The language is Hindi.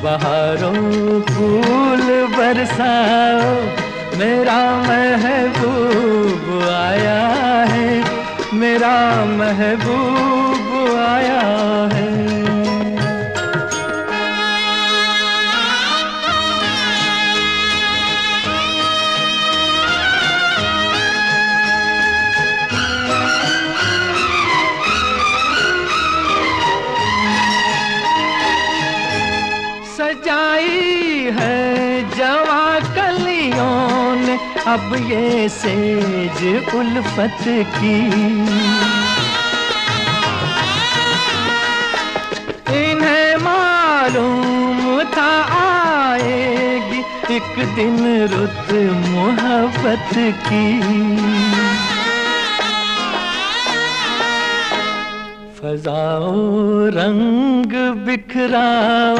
बहारों फूल बरसाओ, मेरा महबूब आया है, मेरा महबूब आया है। सजाई है जवा कलियों ने अब ये सेज उल्फत की, इन्हें मालूम था आएगी एक दिन रुत मोहब्बत की। फजाओ रंग बिखराओ,